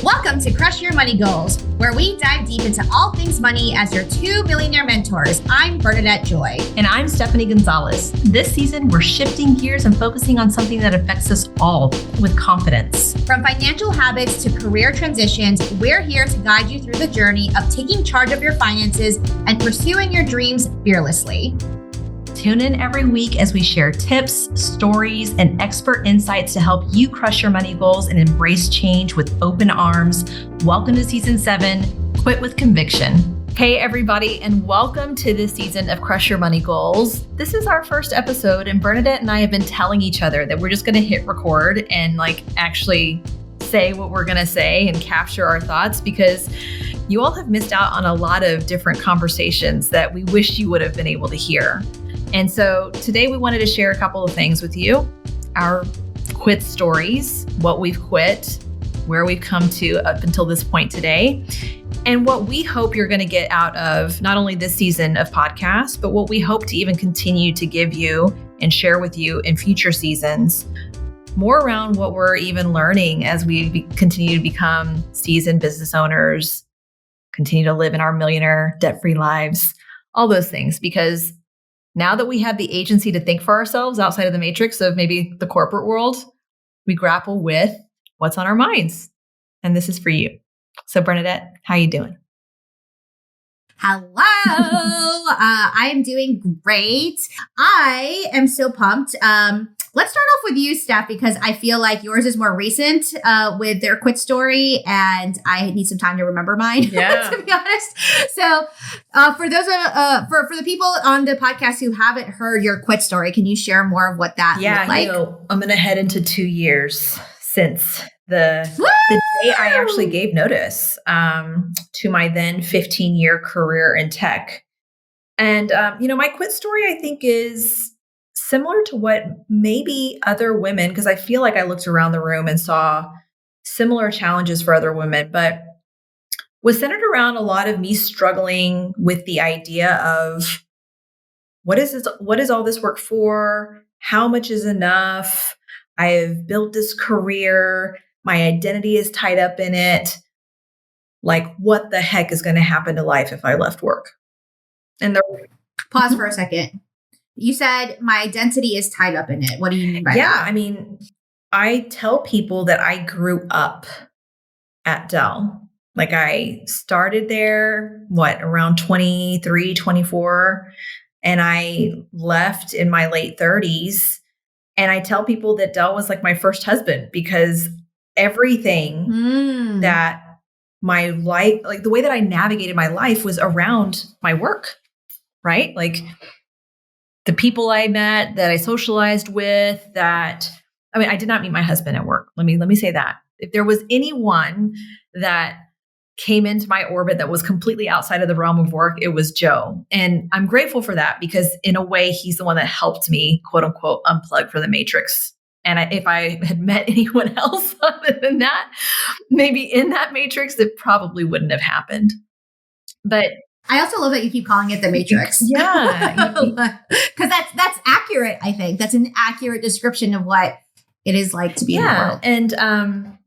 Welcome to Crush Your Money Goals, where we dive deep into all things money as your two millionaire mentors. I'm Bernadette Joy. And I'm Stefanie Gonzalez. This season, we're shifting gears and focusing on something that affects us all with confidence. From financial habits to career transitions, we're here to guide you through the journey of taking charge of your finances and pursuing your dreams fearlessly. Tune in every week as we share tips, stories, and expert insights to help you crush your money goals and embrace change with open arms. Welcome to Season 7, Quit with Conviction. Hey everybody, and welcome to this season of Crush Your Money Goals. This is our first episode, and Bernadette and I have been telling each other that we're just going to hit record and actually say what we're going to say and capture our thoughts, because you all have missed out on a lot of different conversations that we wish you would have been able to hear. And so today we wanted to share a couple of things with you, our quit stories, what we've quit, where we've come to up until this point today, and what we hope you're going to get out of not only this season of podcasts, but what we hope to even continue to give you and share with you in future seasons, more around what we're even learning as we continue to become seasoned business owners, continue to live in our millionaire debt-free lives, all those things, because now that we have the agency to think for ourselves outside of the matrix of maybe the corporate world, we grapple with what's on our minds. And this is for you. So Bernadette, how you doing? Hello. I am doing great. I am so pumped. Let's start off with you, Steph, because I feel like yours is more recent with their quit story, and I need some time to remember mine, to be honest. So for those for the people on the podcast who haven't heard your quit story, can you share more of what that looked like? I'm going to head into 2 years since the day I actually gave notice to my then 15-year career in tech. And, my quit story, I think, is similar to what maybe other women, because I feel like I looked around the room and saw similar challenges for other women, but was centered around a lot of me struggling with the idea of what is all this work for? How much is enough? I have built this career. My identity is tied up in it. Like, what the heck is going to happen to life if I left work? And Pause for a second. You said my identity is tied up in it. What do you mean by that? Yeah, I mean, I tell people that I grew up at Dell. Like, I started there, around 23, 24, and I left in my late 30s. And I tell people that Dell was like my first husband, because everything that my life, like the way that I navigated my life, was around my work, right? Like, the people I met, that I socialized with, I did not meet my husband at work. Let me say that. If there was anyone that came into my orbit that was completely outside of the realm of work, it was Joe. And I'm grateful for that, because in a way, he's the one that helped me, quote unquote, unplug from the matrix. And if I had met anyone else other than that, maybe in that matrix, it probably wouldn't have happened. But I also love that you keep calling it the matrix. Yeah. Because that's accurate, I think. That's an accurate description of what it is like to be in the world. And,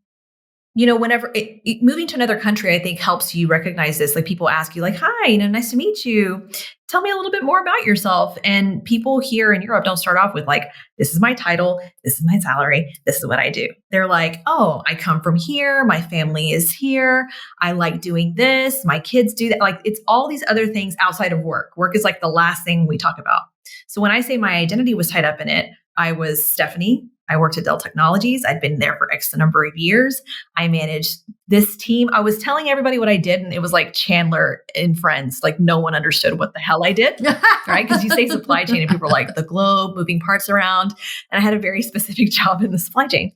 whenever moving to another country, I think helps you recognize this. Like, people ask you like, hi, nice to meet you. Tell me a little bit more about yourself. And people here in Europe don't start off with like, this is my title, this is my salary, this is what I do. They're like, oh, I come from here. My family is here. I like doing this. My kids do that. Like, it's all these other things outside of work. Work is like the last thing we talk about. So when I say my identity was tied up in it, I was Stefanie. I worked at Dell Technologies. I'd been there for X number of years. I managed this team. I was telling everybody what I did, and it was like Chandler in Friends. Like, no one understood what the hell I did, right? Because you say supply chain and people are like, the globe, moving parts around. And I had a very specific job in the supply chain.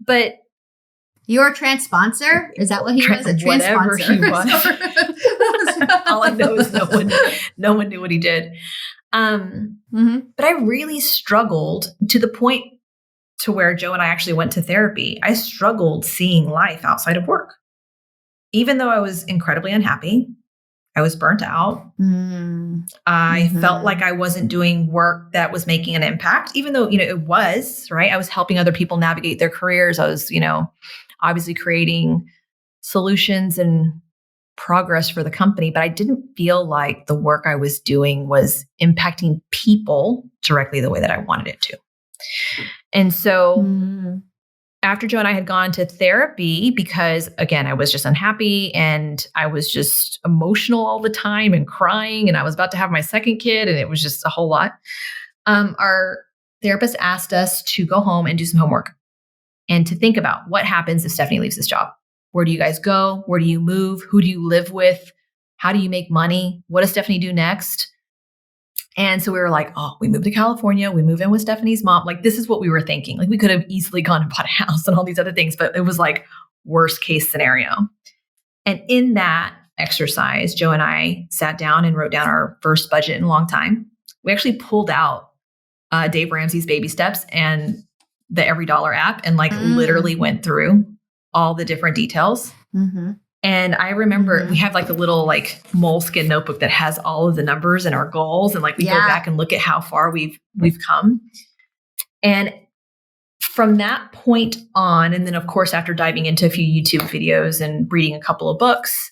But you're a transponsor? Is that what he was? A whatever transponsor. He was. All I know is no one knew what he did. But I really struggled to the point to where Joe and I actually went to therapy. I struggled seeing life outside of work. Even though I was incredibly unhappy, I was burnt out. I felt like I wasn't doing work that was making an impact, even though, it was, right? I was helping other people navigate their careers. I was, obviously creating solutions and progress for the company, but I didn't feel like the work I was doing was impacting people directly the way that I wanted it to. And so after Joe and I had gone to therapy, because again, I was just unhappy and I was just emotional all the time and crying, and I was about to have my second kid, and it was just a whole lot. Our therapist asked us to go home and do some homework and to think about what happens if Stefanie leaves this job. Where do you guys go? Where do you move? Who do you live with? How do you make money? What does Stefanie do next? And so we were like, oh, we moved to California. We move in with Stefanie's mom. Like, this is what we were thinking. Like, we could have easily gone and bought a house and all these other things, but it was like worst case scenario. And in that exercise, Joe and I sat down and wrote down our first budget in a long time. We actually pulled out Dave Ramsey's Baby Steps and the Every Dollar app and like literally went through all the different details. And I remember we have like a little like moleskin notebook that has all of the numbers and our goals. And like we go back and look at how far we've come. And from that point on, and then of course, after diving into a few YouTube videos and reading a couple of books,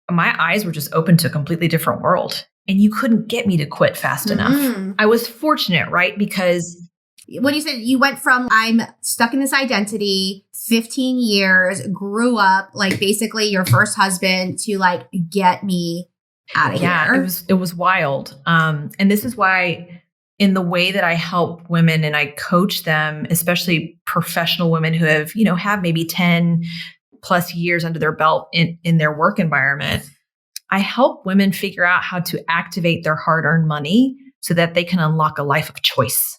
my eyes were just open to a completely different world. And you couldn't get me to quit fast enough. I was fortunate, right? Because when you said you went from I'm stuck in this identity, 15 years, grew up, like basically your first husband, to like get me out of here. Yeah, it was wild. And this is why in the way that I help women and I coach them, especially professional women who have, have maybe 10 plus years under their belt in their work environment, I help women figure out how to activate their hard-earned money so that they can unlock a life of choice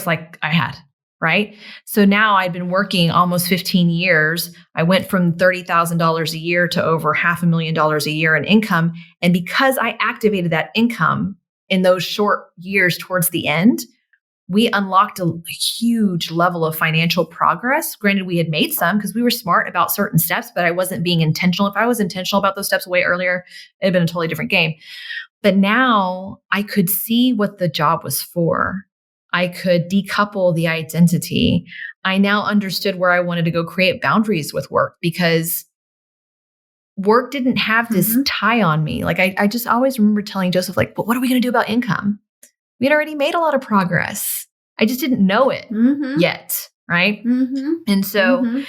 like I had, right? So now I'd been working almost 15 years. I went from $30,000 a year to over $500,000 a year in income. And because I activated that income in those short years towards the end, we unlocked a huge level of financial progress. Granted, we had made some because we were smart about certain steps, but I wasn't being intentional. If I was intentional about those steps way earlier, it had been a totally different game. But now I could see what the job was for. I could decouple the identity. I now understood where I wanted to go create boundaries with work, because work didn't have this tie on me. Like I just always remember telling Joseph, like, but what are we going to do about income? We had already made a lot of progress. I just didn't know it yet. Right. And so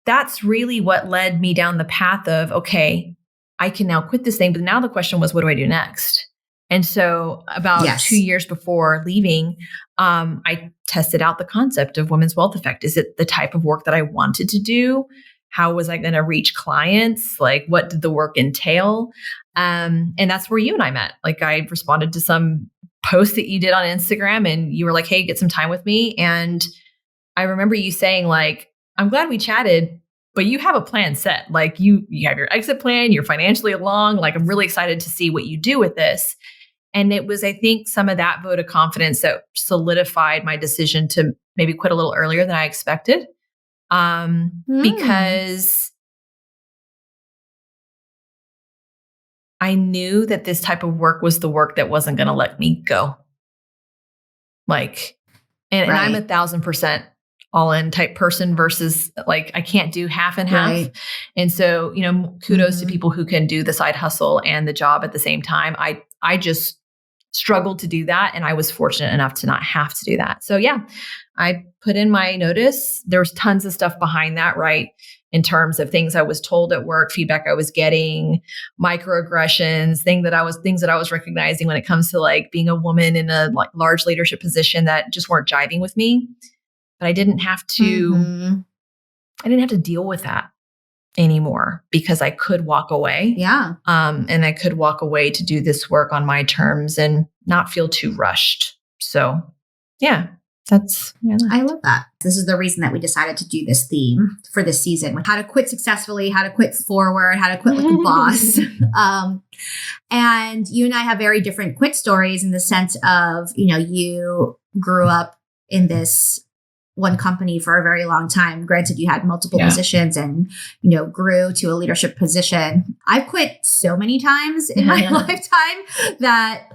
that's really what led me down the path of, okay, I can now quit this thing. But now the question was, what do I do next? And so about 2 years before leaving, I tested out the concept of women's wealth effect. Is it the type of work that I wanted to do? How was I going to reach clients? Like, what did the work entail? And that's where you and I met. Like, I responded to some post that you did on Instagram and you were like, hey, get some time with me. And I remember you saying like, I'm glad we chatted, but you have a plan set. Like you have your exit plan, you're financially along. Like, I'm really excited to see what you do with this. And it was, I think, some of that vote of confidence that solidified my decision to maybe quit a little earlier than I expected. Because I knew that this type of work was the work that wasn't going to let me go. Like, and I'm 1,000% all in type person versus like, I can't do half and half. Right. And so, kudos to people who can do the side hustle and the job at the same time. I just struggled to do that. And I was fortunate enough to not have to do that. So yeah, I put in my notice. There was tons of stuff behind that, right? In terms of things I was told at work, feedback I was getting, microaggressions, things that I was recognizing when it comes to like being a woman in a like large leadership position that just weren't jiving with me. But I didn't have to, deal with that anymore because I could walk away. Yeah. And I could walk away to do this work on my terms and not feel too rushed. So yeah. I love that. This is the reason that we decided to do this theme for this season: how to quit successfully, how to quit forward, how to quit like a boss. And you and I have very different quit stories in the sense of, you grew up in this one company for a very long time. Granted, you had multiple positions and, grew to a leadership position. I've quit so many times in my lifetime that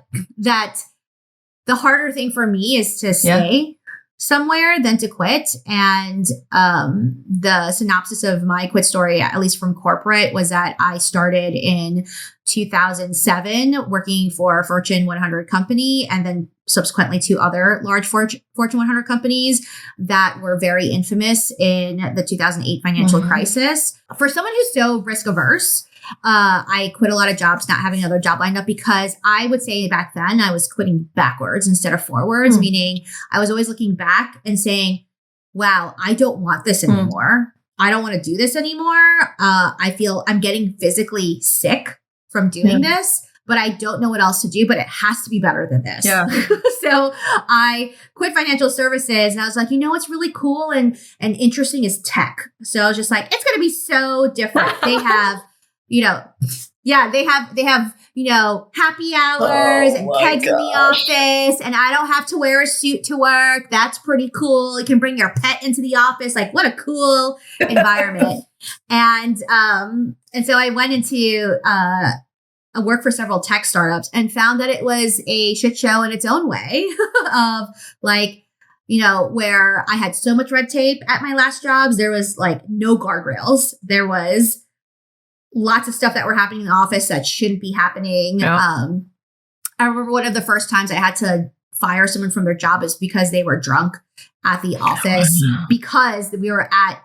the harder thing for me is to stay. somewhere than to quit. And the synopsis of my quit story, at least from corporate, was that I started in 2007 working for a Fortune 100 company, and then subsequently 2 other large Fortune 100 companies that were very infamous in the 2008 financial crisis. For someone who's so risk averse, I quit a lot of jobs, not having another job lined up, because I would say back then I was quitting backwards instead of forwards, meaning I was always looking back and saying, wow, I don't want this anymore. I don't want to do this anymore. I feel I'm getting physically sick from doing this, but I don't know what else to do, but it has to be better than this. Yeah. So I quit financial services, and I was like, you know, what's really cool and interesting is tech. So I was just like, it's going to be so different. They have, they have, happy hours and kegs in the office, and I don't have to wear a suit to work. That's pretty cool. You can bring your pet into the office. Like, what a cool environment. And so I went into, I worked for several tech startups and found that it was a shit show in its own way of where I had so much red tape at my last jobs. There was like no guardrails. There was lots of stuff that were happening in the office that shouldn't be happening. Yeah. I remember one of the first times I had to fire someone from their job is because they were drunk at the office because we were at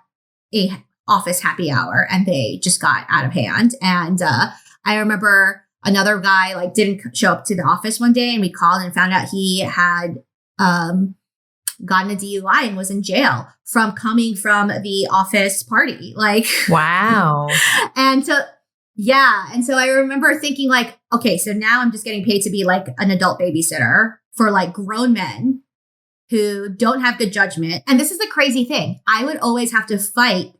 a office happy hour and they just got out of hand. And I remember another guy didn't show up to the office one day, and we called and found out he had gotten a DUI and was in jail from coming from the office party. Wow. And so I remember thinking okay, so now I'm just getting paid to be an adult babysitter for grown men who don't have good judgment. And this is the crazy thing. I would always have to fight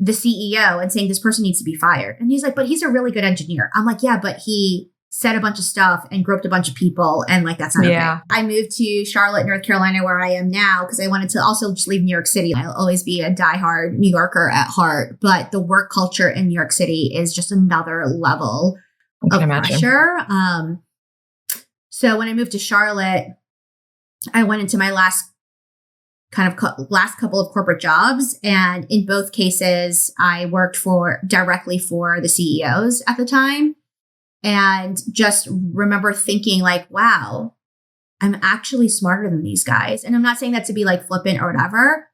the CEO and saying this person needs to be fired. And he's like, but he's a really good engineer. I'm like, yeah, but he said a bunch of stuff and groped a bunch of people. And that's not okay. I moved to Charlotte, North Carolina, where I am now, because I wanted to also just leave New York City. I'll always be a diehard New Yorker at heart, but the work culture in New York City is just another level of pressure. So when I moved to Charlotte, I went into my last couple of corporate jobs. And in both cases, I worked directly for the CEOs at the time. And just remember thinking wow, I'm actually smarter than these guys. And I'm not saying that to be flippant or whatever,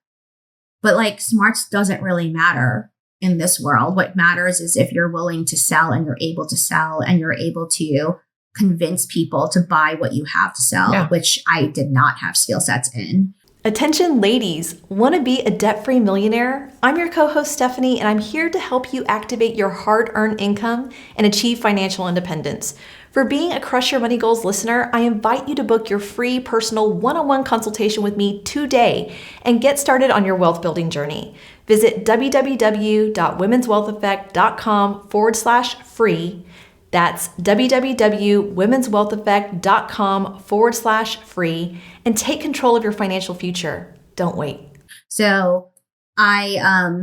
but smarts doesn't really matter in this world. What matters is if you're willing to sell and you're able to sell and you're able to convince people to buy what you have to sell, which I did not have skill sets in. Attention ladies, want to be a debt-free millionaire? I'm your co-host Stefanie, and I'm here to help you activate your hard-earned income and achieve financial independence. For being a Crush Your Money Goals listener, I invite you to book your free personal one-on-one consultation with me today and get started on your wealth building journey. Visit www.womenswealtheffect.com/free. That's www.womenswealtheffect.com/free, and take control of your financial future. Don't wait. So I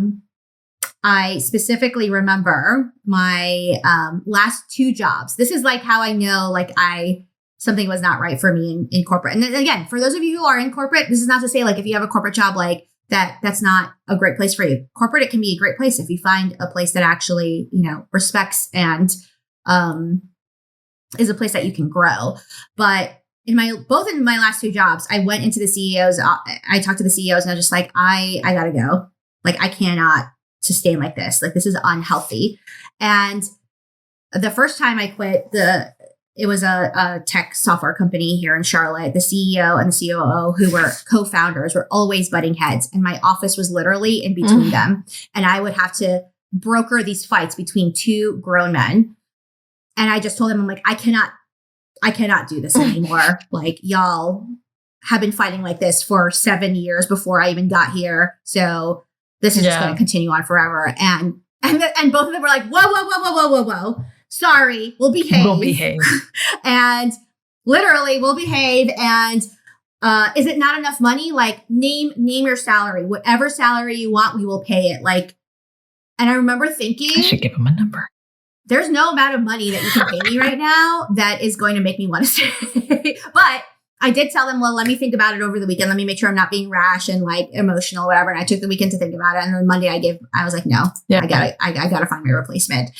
specifically remember my last 2 jobs. This is how I know something was not right for me in corporate. And then, again, for those of you who are in corporate, this is not to say if you have a corporate job that's not a great place for you. Corporate, it can be a great place if you find a place that actually respects and is a place that you can grow. But in my last 2 jobs, I went into the CEOs. I talked to the CEOs, and I was just I gotta go. I cannot sustain like this. This is unhealthy. And the first time I quit, it was a tech software company here in Charlotte. The CEO and the COO, who were co-founders, were always butting heads, and my office was literally in between them. And I would have to broker these fights between 2 grown men. And I just told them, I'm I cannot do this anymore. Y'all have been fighting like this for 7 years before I even got here. So this is just going to continue on forever. And both of them were whoa. Sorry, we'll behave. We'll behave. And literally, we'll behave. And is it not enough money? Name your salary. Whatever salary you want, we will pay it. And I remember thinking, I should give him a number. There's no amount of money that you can pay me right now that is going to make me want to stay. But I did tell them, well, let me think about it over the weekend. Let me make sure I'm not being rash and like emotional, whatever. And I took the weekend to think about it. And then Monday I was like, no, I gotta find my replacement.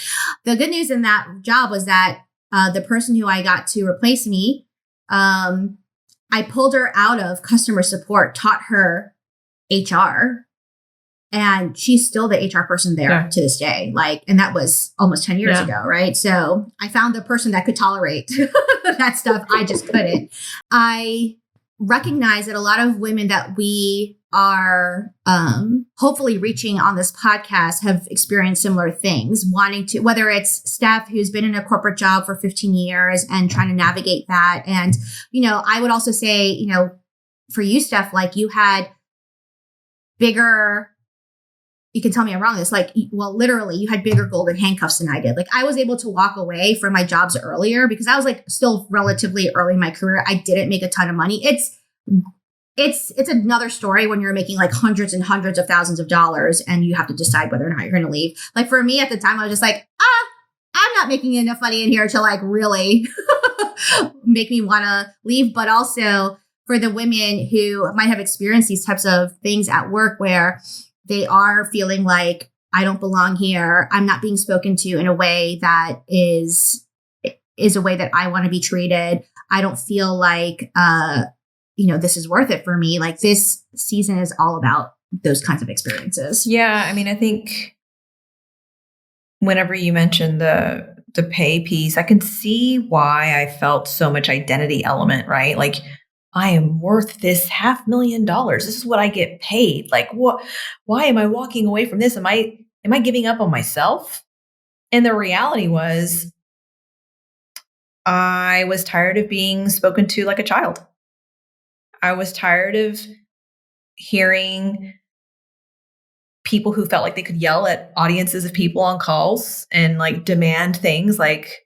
The good news in that job was that the person who I got to replace me, I pulled her out of customer support, taught her HR, and she's still the HR person there to this day. Like, and that was almost 10 years ago, right? So I found the person that could tolerate that stuff. I just couldn't. I recognize that a lot of women that we are hopefully reaching on this podcast have experienced similar things, wanting to, whether it's Steph, who's been in a corporate job for 15 years and trying to navigate that. And, I would also say, for you, Steph, like you had bigger, you can tell me I'm wrong. It's like, well, literally you had bigger golden handcuffs than I did. Like I was able to walk away from my jobs earlier because I was like still relatively early in my career. I didn't make a ton of money. It's another story when you're making like hundreds and hundreds of thousands of dollars and you have to decide whether or not you're going to leave. Like for me at the time, I was just like, I'm not making enough money in here to like really make me want to leave. But also for the women who might have experienced these types of things at work where they are feeling like I don't belong here. I'm not being spoken to in a way that is a way that I want to be treated. I don't feel like, this is worth it for me. Like this season is all about those kinds of experiences. Yeah. I mean, I think whenever you mentioned the pay piece, I can see why I felt so much identity element, right? Like I am worth this $500,000. This is what I get paid. Like what, why am I walking away from this? Am I giving up on myself? And the reality was I was tired of being spoken to like a child. I was tired of hearing people who felt like they could yell at audiences of people on calls and like demand things like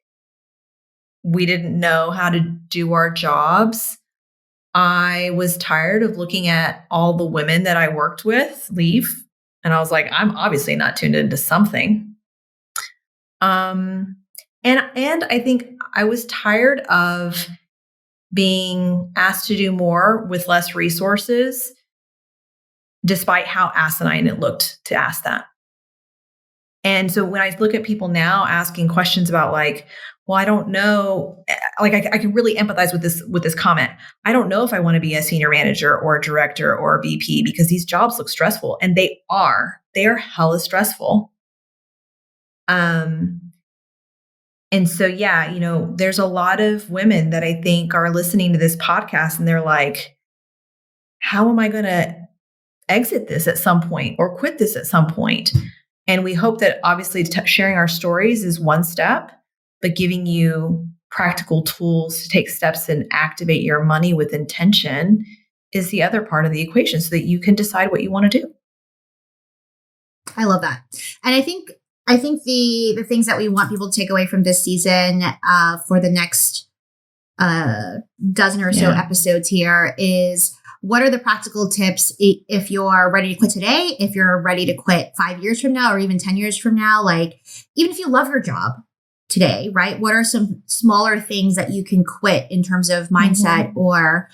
we didn't know how to do our jobs. I was tired of looking at all the women that I worked with leave. And I was like, I'm obviously not tuned into something. And I think I was tired of being asked to do more with less resources, despite how asinine it looked to ask that. And so when I look at people now asking questions about like, well, I don't know, like I can really empathize with this comment. I don't know if I want to be a senior manager or a director or a VP because these jobs look stressful, and they are hella stressful. And so, there's a lot of women that I think are listening to this podcast and they're like, how am I going to exit this at some point or quit this at some point? And we hope that obviously sharing our stories is one step, but giving you practical tools to take steps and activate your money with intention is the other part of the equation so that you can decide what you want to do. I love that. And I think the things that we want people to take away from this season for the next dozen or so episodes here is, what are the practical tips if you're ready to quit today, if you're ready to quit 5 years from now or even 10 years from now, like even if you love your job today, right? What are some smaller things that you can quit in terms of mindset or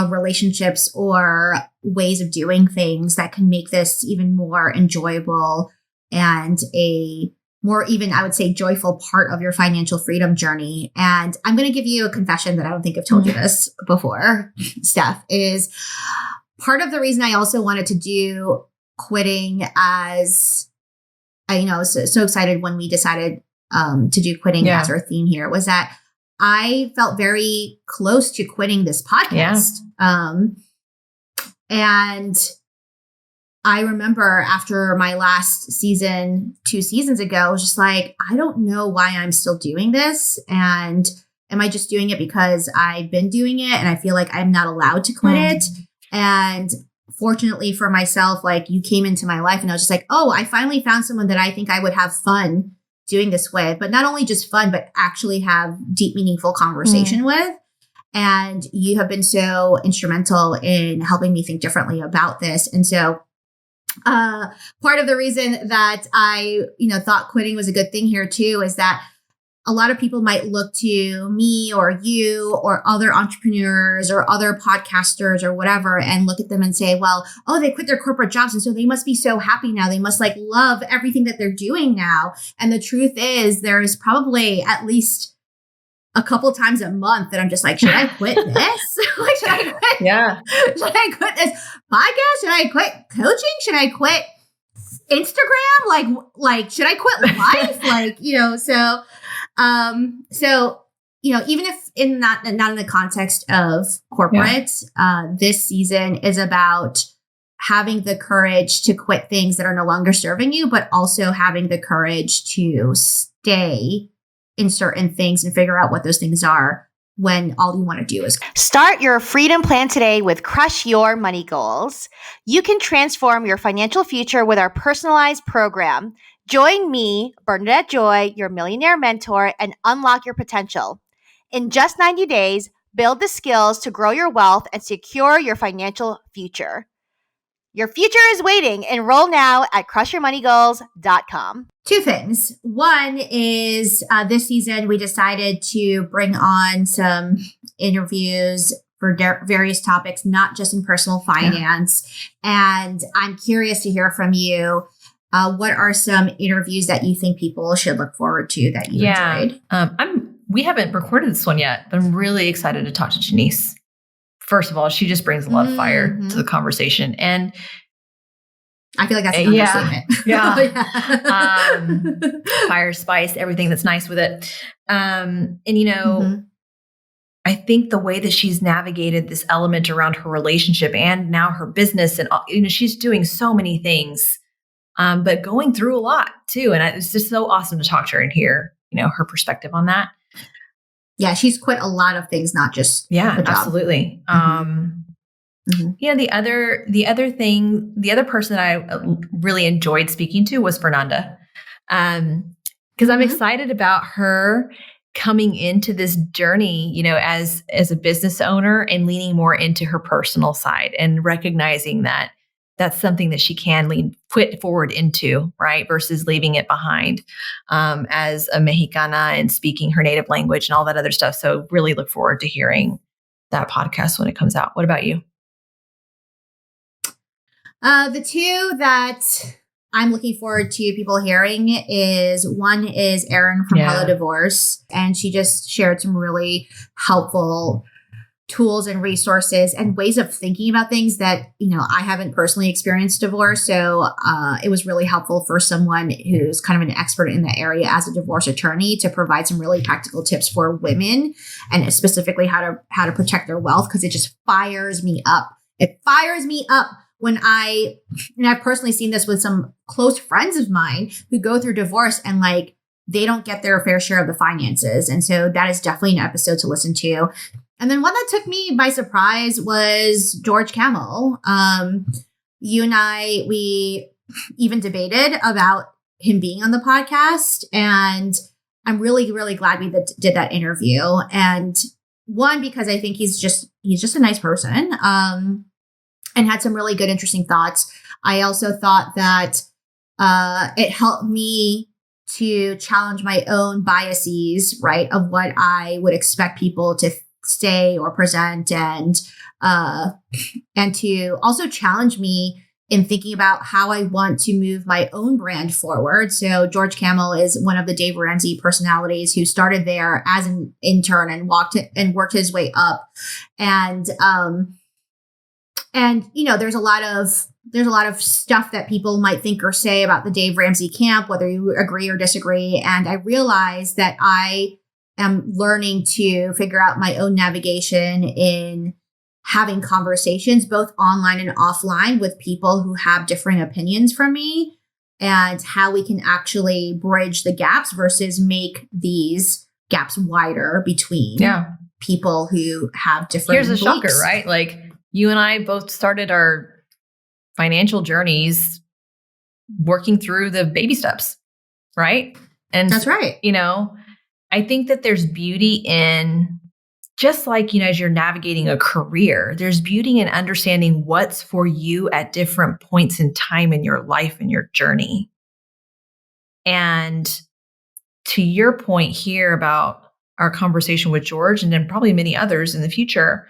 relationships or ways of doing things that can make this even more enjoyable and a more even, I would say, joyful part of your financial freedom journey. And I'm going to give you a confession that I don't think I've told you this before, Steph, is part of the reason I also wanted to do quitting as, I was so excited when we decided to do quitting as our theme here, was that I felt very close to quitting this podcast. And I remember after my last season, 2 seasons ago, I was just like, I don't know why I'm still doing this. And am I just doing it because I've been doing it and I feel like I'm not allowed to quit it? And fortunately for myself, like you came into my life and I was just like, oh, I finally found someone that I think I would have fun doing this with, but not only just fun, but actually have deep, meaningful conversation with. And you have been so instrumental in helping me think differently about this. And so part of the reason that I, thought quitting was a good thing here too, is that a lot of people might look to me or you or other entrepreneurs or other podcasters or whatever and look at them and say, well, oh, they quit their corporate jobs. And so they must be so happy now. They must like love everything that they're doing now. And the truth is there's probably at least a couple times a month that I'm just like, should I quit this? Like, should I quit? Yeah. Should I quit this podcast? Should I quit coaching? Should I quit Instagram? Like, should I quit life? Like, even if not in the context of corporate, this season is about having the courage to quit things that are no longer serving you, but also having the courage to stay in certain things and figure out what those things are when all you want to do is start your freedom plan today with Crush Your Money Goals. You can transform your financial future with our personalized program. Join me, Bernadette Joy, your millionaire mentor, and unlock your potential. In just 90 days, build the skills to grow your wealth and secure your financial future. Your future is waiting. Enroll now at crushyourmoneygoals.com. Two things. One is this season, we decided to bring on some interviews for various topics, not just in personal finance. And I'm curious to hear from you. What are some interviews that you think people should look forward to that you enjoyed? We haven't recorded this one yet, but I'm really excited to talk to Janice. First of all, she just brings a lot of fire to the conversation. And I feel like that's an understatement. Yeah. Fire, spice, everything that's nice with it. I think the way that she's navigated this element around her relationship and now her business and, she's doing so many things, but going through a lot too. And it's just so awesome to talk to her and hear, her perspective on that. Yeah, she's quit a lot of things, not just the job. Absolutely. The other person that I really enjoyed speaking to was Fernanda, because I'm excited about her coming into this journey, as a business owner and leaning more into her personal side and recognizing that that's something that she can put forward into, right? Versus leaving it behind as a Mexicana and speaking her native language and all that other stuff. So really look forward to hearing that podcast when it comes out. What about you? The two that I'm looking forward to people hearing is one is Erin from Hello Divorce. And she just shared some really helpful tools and resources and ways of thinking about things that, I haven't personally experienced divorce. So it was really helpful for someone who's kind of an expert in the area as a divorce attorney to provide some really practical tips for women and specifically how to protect their wealth, because it just fires me up. It fires me up when I've personally seen this with some close friends of mine who go through divorce and they don't get their fair share of the finances. And so that is definitely an episode to listen to. And then one that took me by surprise was George Kamel. You and we even debated about him being on the podcast. And I'm really, really glad we did that interview. And one, because I think he's just a nice person and had some really good, interesting thoughts. I also thought that it helped me to challenge my own biases, right, of what I would expect people to say or present, and to also challenge me in thinking about how I want to move my own brand forward. So George Kamel is one of the Dave Ramsey personalities who started there as an intern and worked his way up. And there's a lot of stuff that people might think or say about the Dave Ramsey camp, whether you agree or disagree. And I realized that I am learning to figure out my own navigation in having conversations, both online and offline, with people who have differing opinions from me, and how we can actually bridge the gaps versus make these gaps wider between people who have different Here's a beliefs. shocker, right? Like you and I both started our financial journeys working through the baby steps, right? And that's right. I think that there's beauty in just like, as you're navigating a career, there's beauty in understanding what's for you at different points in time in your life and your journey. And to your point here about our conversation with George, and then probably many others in the future,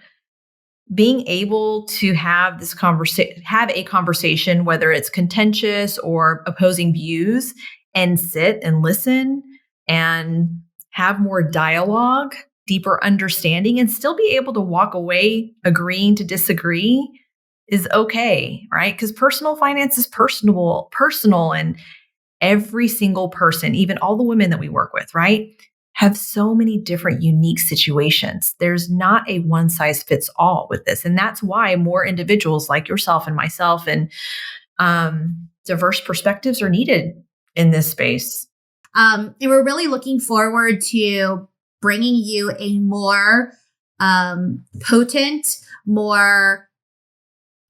being able to have this conversation, whether it's contentious or opposing views, and sit and listen and have more dialogue, deeper understanding, and still be able to walk away agreeing to disagree is okay, right? Because personal finance is personal, and every single person, even all the women that we work with, right, have so many different unique situations. There's not a one size fits all with this. And that's why more individuals like yourself and myself and diverse perspectives are needed in this space. And we're really looking forward to bringing you a more potent, more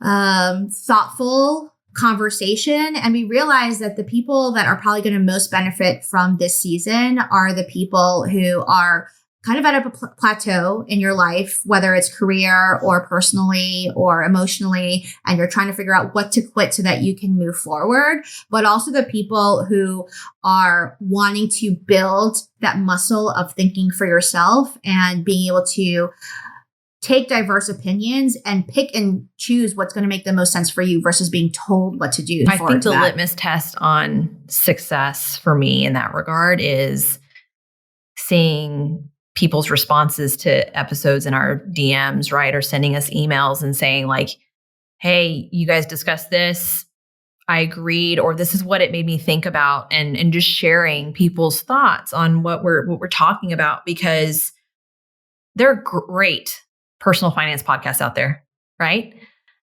thoughtful conversation. And we realize that the people that are probably going to most benefit from this season are the people who are kind of at a plateau in your life, whether it's career or personally or emotionally, and you're trying to figure out what to quit so that you can move forward, but also the people who are wanting to build that muscle of thinking for yourself and being able to take diverse opinions and pick and choose what's going to make the most sense for you versus being told what to do. I think the litmus test on success for me in that regard is seeing people's responses to episodes in our DMs, right? Or sending us emails and saying like, hey, you guys discussed this. I agreed, or this is what it made me think about, and just sharing people's thoughts on what we're talking about, because there are great personal finance podcasts out there, right?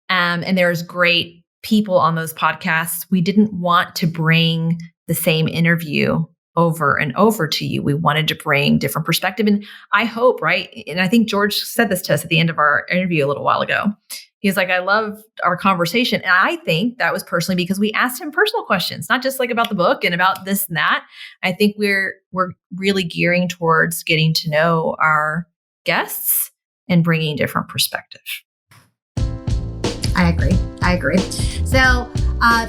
And there's great people on those podcasts. We didn't want to bring the same interview over and over to you. We wanted to bring different perspective. And I hope, right? And I think George said this to us at the end of our interview a little while ago. He's like, I love our conversation. And I think that was personally because we asked him personal questions, not just like about the book and about this and that. I think we're really gearing towards getting to know our guests and bringing different perspective. I agree. So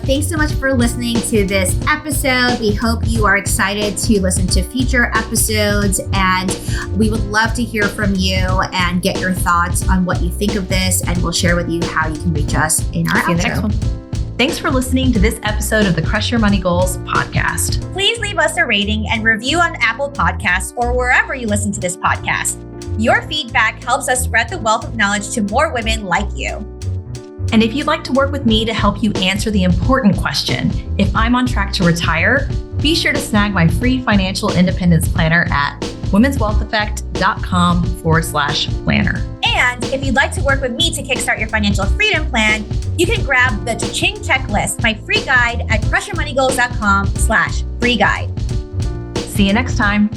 thanks so much for listening to this episode. We hope you are excited to listen to future episodes, and we would love to hear from you and get your thoughts on what you think of this, and we'll share with you how you can reach us in our See you in the next one. Thanks for listening to this episode of the Crush Your Money Goals podcast. Please leave us a rating and review on Apple Podcasts or wherever you listen to this podcast. Your feedback helps us spread the wealth of knowledge to more women like you. And if you'd like to work with me to help you answer the important question, if I'm on track to retire, be sure to snag my free financial independence planner at womenswealtheffect.com/planner. And if you'd like to work with me to kickstart your financial freedom plan, you can grab the Cha-Ching checklist, my free guide at crushyourmoneygoals.com/free guide. See you next time.